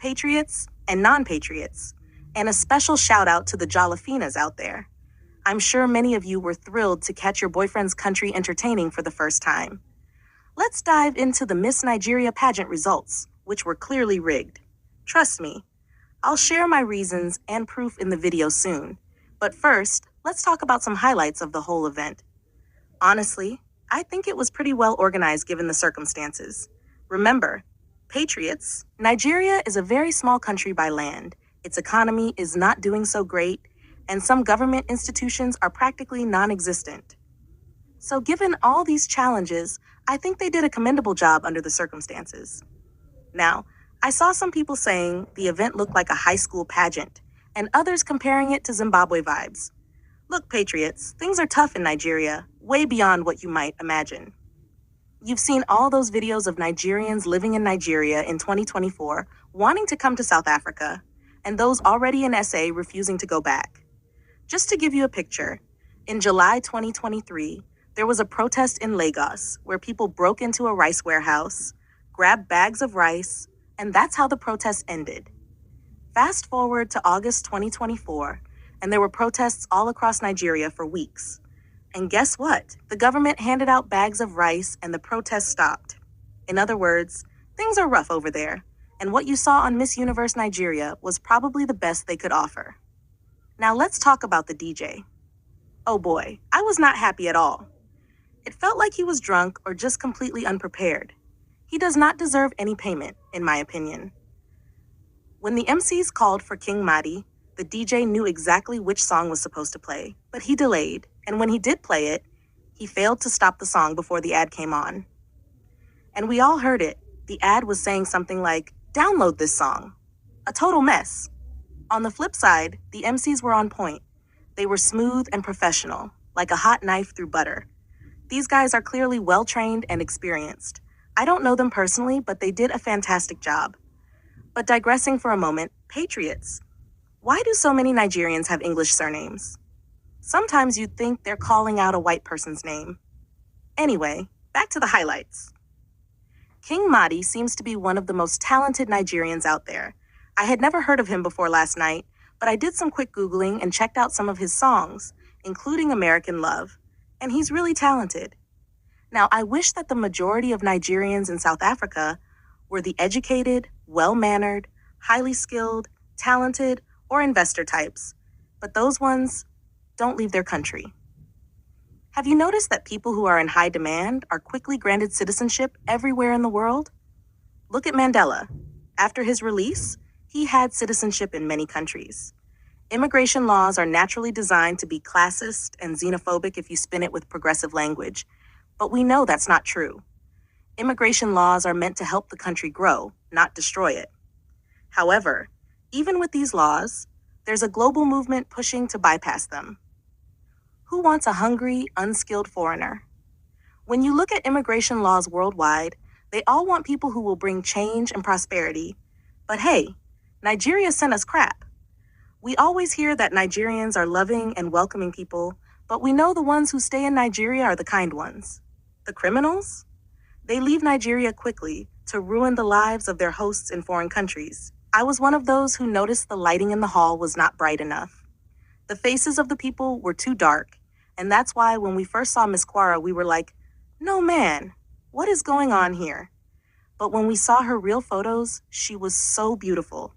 patriots and non-patriots, and a special shout out to the Jollifinas out there. I'm sure many of you were thrilled to catch your boyfriend's country entertaining for the first time. Let's dive into the Miss Nigeria pageant results, which were clearly rigged. Trust me, I'll share my reasons and proof in the video soon. But first, let's talk about some highlights of the whole event. Honestly, I think it was pretty well organized given the circumstances. Remember, patriots, Nigeria is a very small country by land. Its economy is not doing so great, and some government institutions are practically non-existent. So given all these challenges, I think they did a commendable job under the circumstances. Now, I saw some people saying the event looked like a high school pageant, and others comparing it to Zimbabwe vibes. Look, patriots, things are tough in Nigeria, way beyond what you might imagine. You've seen all those videos of Nigerians living in Nigeria in 2024 wanting to come to South Africa, and those already in SA refusing to go back. Just to give you a picture, in July 2023, there was a protest in Lagos where people broke into a rice warehouse, grabbed bags of rice, and that's how the protest ended. Fast forward to August 2024, and there were protests all across Nigeria for weeks. And guess what? The government handed out bags of rice and the protest stopped. In other words, things are rough over there, and what you saw on Miss Universe Nigeria was probably the best they could offer. Now let's talk about the DJ. Oh boy, I was not happy at all. It felt like he was drunk or just completely unprepared. He does not deserve any payment, in my opinion. When the MCs called for King Madi, the DJ knew exactly which song was supposed to play, but he delayed, and when he did play it, he failed to stop the song before the ad came on. And we all heard it. The ad was saying something like, "Download this song." A total mess. On the flip side, the MCs were on point. They were smooth and professional, like a hot knife through butter. These guys are clearly well-trained and experienced. I don't know them personally, but they did a fantastic job. But digressing for a moment, patriots. Why do so many Nigerians have English surnames? Sometimes you'd think they're calling out a white person's name. Anyway, back to the highlights. King Madi seems to be one of the most talented Nigerians out there. I had never heard of him before last night, but I did some quick Googling and checked out some of his songs, including American Love, and he's really talented. Now, I wish that the majority of Nigerians in South Africa were the educated, well-mannered, highly skilled, talented, or investor types, but those ones don't leave their country. Have you noticed that people who are in high demand are quickly granted citizenship everywhere in the world? Look at Mandela. After his release, he had citizenship in many countries. Immigration laws are naturally designed to be classist and xenophobic if you spin it with progressive language, but we know that's not true. Immigration laws are meant to help the country grow, not destroy it. However, even with these laws, there's a global movement pushing to bypass them. Who wants a hungry, unskilled foreigner? When you look at immigration laws worldwide, they all want people who will bring change and prosperity. But hey, Nigeria sent us crap. We always hear that Nigerians are loving and welcoming people, but we know the ones who stay in Nigeria are the kind ones. The criminals? They leave Nigeria quickly to ruin the lives of their hosts in foreign countries. I was one of those who noticed the lighting in the hall was not bright enough. The faces of the people were too dark, and that's why when we first saw Miss Quara, we were like, no man, what is going on here? But when we saw her real photos, she was so beautiful.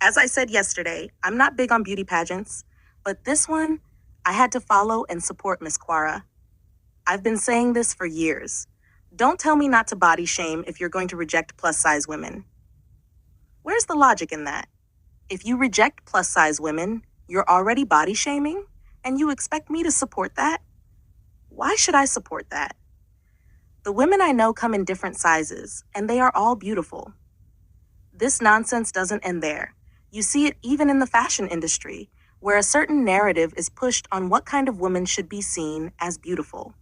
As I said yesterday, I'm not big on beauty pageants, but this one, I had to follow and support Miss Quara. I've been saying this for years. Don't tell me not to body shame if you're going to reject plus-size women. Where's the logic in that? If you reject plus-size women, you're already body shaming, and you expect me to support that? Why should I support that? The women I know come in different sizes, and they are all beautiful. This nonsense doesn't end there. You see it even in the fashion industry, where a certain narrative is pushed on what kind of woman should be seen as beautiful.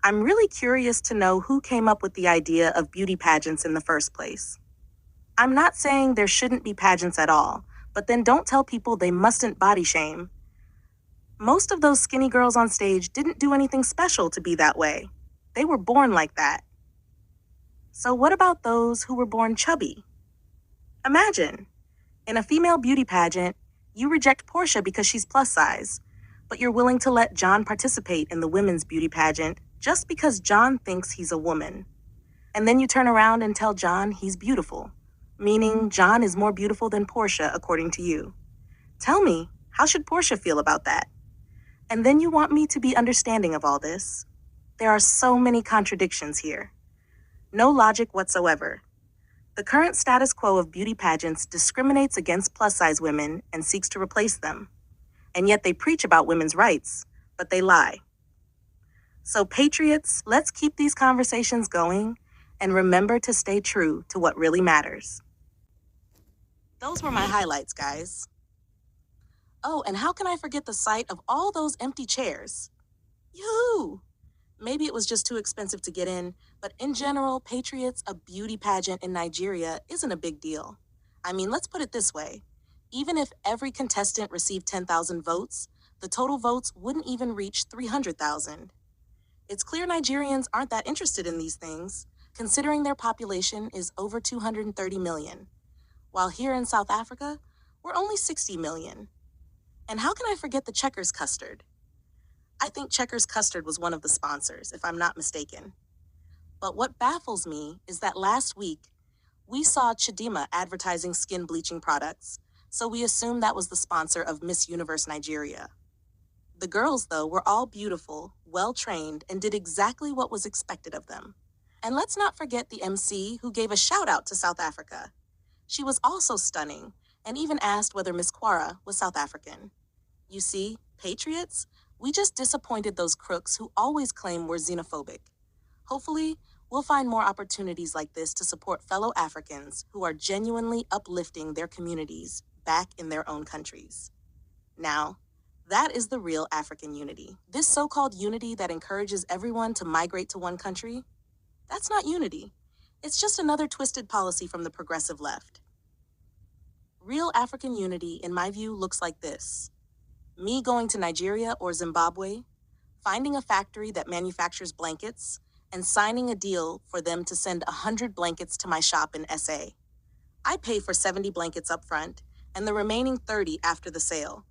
I'm really curious to know who came up with the idea of beauty pageants in the first place. I'm not saying there shouldn't be pageants at all, but then don't tell people they mustn't body shame. Most of those skinny girls on stage didn't do anything special to be that way. They were born like that. So what about those who were born chubby? Imagine, In a female beauty pageant, you reject Portia because she's plus size, but you're willing to let John participate in the women's beauty pageant just because John thinks he's a woman. And then you turn around and tell John he's beautiful, meaning John is more beautiful than Portia according to you. Tell me, how should Portia feel about that? And then you want me to be understanding of all this. There are so many contradictions here. No logic whatsoever. The current status quo of beauty pageants discriminates against plus-size women and seeks to replace them. And yet they preach about women's rights, but they lie. So patriots, let's keep these conversations going and remember to stay true to what really matters. Those were my highlights, guys. Oh, and how can I forget the sight of all those empty chairs? Yoo-hoo! Maybe it was just too expensive to get in, but in general, Patriots, a beauty pageant in Nigeria, isn't a big deal. I mean, let's put it this way. Even if every contestant received 10,000 votes, the total votes wouldn't even reach 300,000. It's clear Nigerians aren't that interested in these things, considering their population is over 230 million, while here in South Africa, we're only 60 million. And how can I forget the Checkers custard? I think Checkers Custard was one of the sponsors, if I'm not mistaken. But what baffles me is that last week, we saw Chidimma advertising skin bleaching products, so we assumed that was the sponsor of Miss Universe Nigeria. The girls, though, were all beautiful, well-trained, and did exactly what was expected of them. And let's not forget the MC who gave a shout-out to South Africa. She was also stunning, and even asked whether Miss Quara was South African. You see, patriots, we just disappointed those crooks who always claim we're xenophobic. Hopefully, we'll find more opportunities like this to support fellow Africans who are genuinely uplifting their communities back in their own countries. Now, that is the real African unity. This so-called unity that encourages everyone to migrate to one country, that's not unity. It's just another twisted policy from the progressive left. Real African unity, in my view, looks like this. Me going to Nigeria or Zimbabwe, finding a factory that manufactures blankets, and signing a deal for them to send 100 blankets to my shop in SA. I pay for 70 blankets up front, and the remaining 30 after the sale.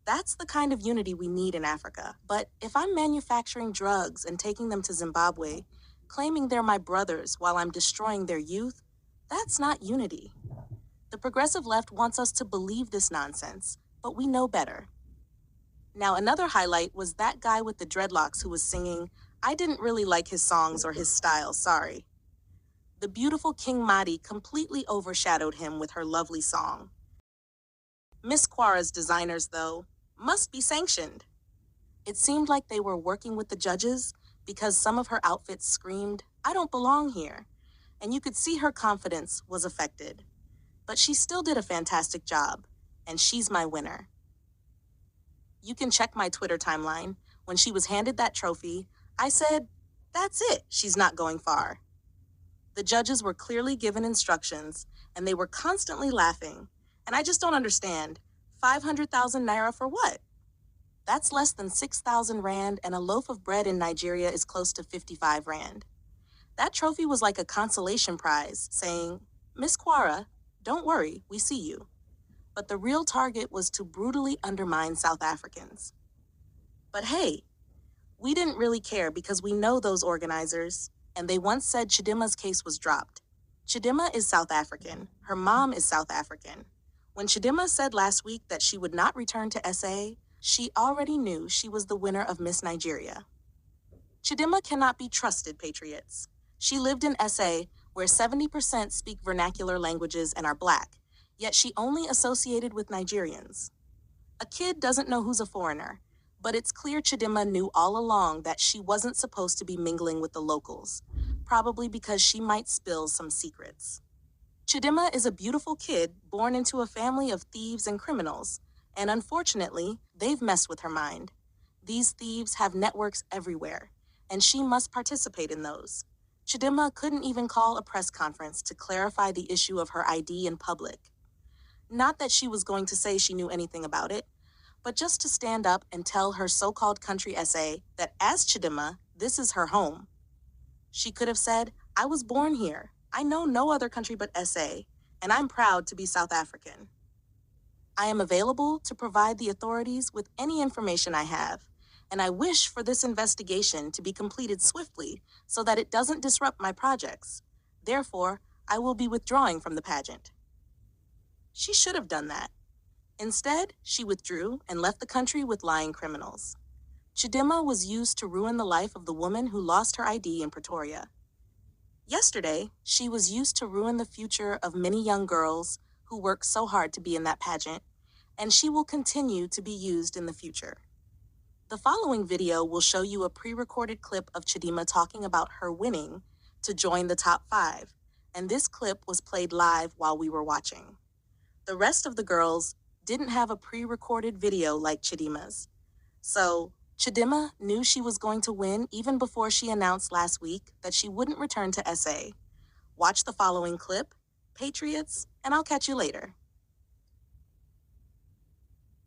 That's the kind of unity we need in Africa. But if I'm manufacturing drugs and taking them to Zimbabwe, claiming they're my brothers while I'm destroying their youth, that's not unity. The progressive left wants us to believe this nonsense, but we know better. Now, another highlight was that guy with the dreadlocks who was singing, I didn't really like his songs or his style, sorry. The beautiful King Madi completely overshadowed him with her lovely song. Miss Quara's designers, though, must be sanctioned. It seemed like they were working with the judges because some of her outfits screamed, I don't belong here, and you could see her confidence was affected. But she still did a fantastic job, and she's my winner. You can check my Twitter timeline. When she was handed that trophy, I said, that's it, she's not going far. The judges were clearly given instructions, and they were constantly laughing. And I just don't understand. 500,000 naira for what? That's less than 6,000 rand, and a loaf of bread in Nigeria is close to 55 rand. That trophy was like a consolation prize, saying, Miss Quara, don't worry, we see you. But the real target was to brutally undermine South Africans. But hey, we didn't really care because we know those organizers, and they once said Chidimma's case was dropped. Chidimma is South African. Her mom is South African. When Chidimma said last week that she would not return to SA, she already knew she was the winner of Miss Nigeria. Chidimma cannot be trusted, patriots. She lived in SA, where 70% speak vernacular languages and are Black, yet she only associated with Nigerians. A kid doesn't know who's a foreigner, but it's clear Chidimma knew all along that she wasn't supposed to be mingling with the locals, probably because she might spill some secrets. Chidimma is a beautiful kid born into a family of thieves and criminals, and unfortunately, they've messed with her mind. These thieves have networks everywhere, and she must participate in those. Chidimma couldn't even call a press conference to clarify the issue of her ID in public. Not that she was going to say she knew anything about it, but just to stand up and tell her so-called country SA that as Chidimma, this is her home. She could have said, I was born here. I know no other country but SA, and I'm proud to be South African. I am available to provide the authorities with any information I have, and I wish for this investigation to be completed swiftly so that it doesn't disrupt my projects. Therefore, I will be withdrawing from the pageant. She should have done that. Instead, she withdrew and left the country with lying criminals. Chidimma was used to ruin the life of the woman who lost her ID in Pretoria. Yesterday, she was used to ruin the future of many young girls who worked so hard to be in that pageant, and she will continue to be used in the future. The following video will show you a pre-recorded clip of Chidimma talking about her winning to join the top 5, and this clip was played live while we were watching. The rest of the girls didn't have a pre-recorded video like Chidimma's. So, Chidimma knew she was going to win even before she announced last week that she wouldn't return to SA. Watch the following clip, Patriots, and I'll catch you later.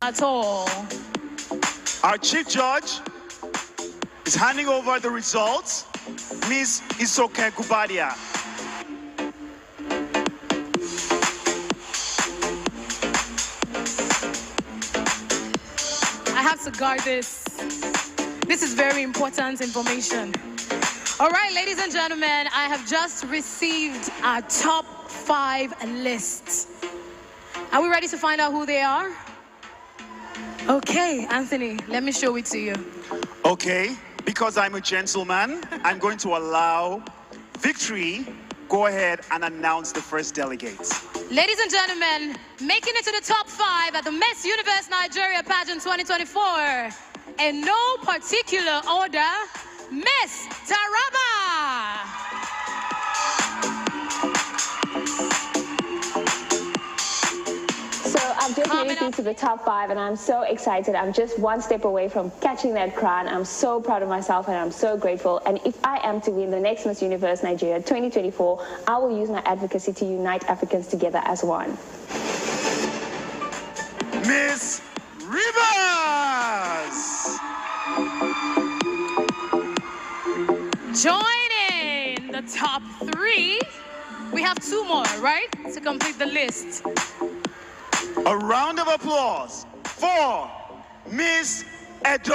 At all. Our chief judge is handing over the results. Miss Isoke Gubadia. I have to guard this. This is very important information. All right, ladies and gentlemen, I have just received our top 5 lists. Are we ready to find out who they are? Okay, Anthony, let me show it to you. Okay, because I'm a gentleman, I'm going to allow Victory go ahead and announce the first delegates. Ladies and gentlemen, making it to the top 5 at the Miss Universe Nigeria Pageant 2024, in no particular order, Miss Taraba. So I've just made it to the top 5 and I'm so excited. I'm just one step away from catching that crown. I'm so proud of myself and I'm so grateful. And if I am to win the next Miss Universe Nigeria 2024, I will use my advocacy to unite Africans together as one. Miss Rivers! Joining the top 3, we have 2 more, right, to complete the list. A round of applause for Miss Edo.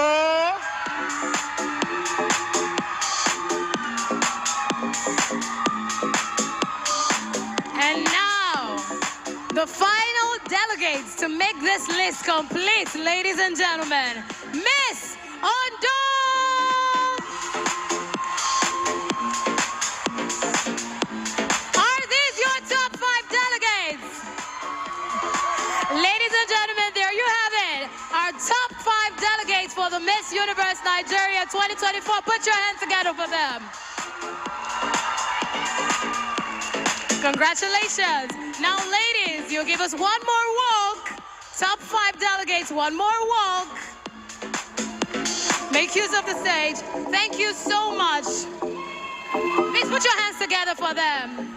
And now, the final delegates to make this list complete, ladies and gentlemen, Miss Ondo! Are these your top 5 delegates? Ladies and gentlemen, there you have it. Our top 5 delegates for the Miss Universe Nigeria 2024. Put your hands together for them. Congratulations. Now, ladies, you give us one more walk. Top 5 delegates, one more walk. Make use of the stage. Thank you so much. Please put your hands together for them.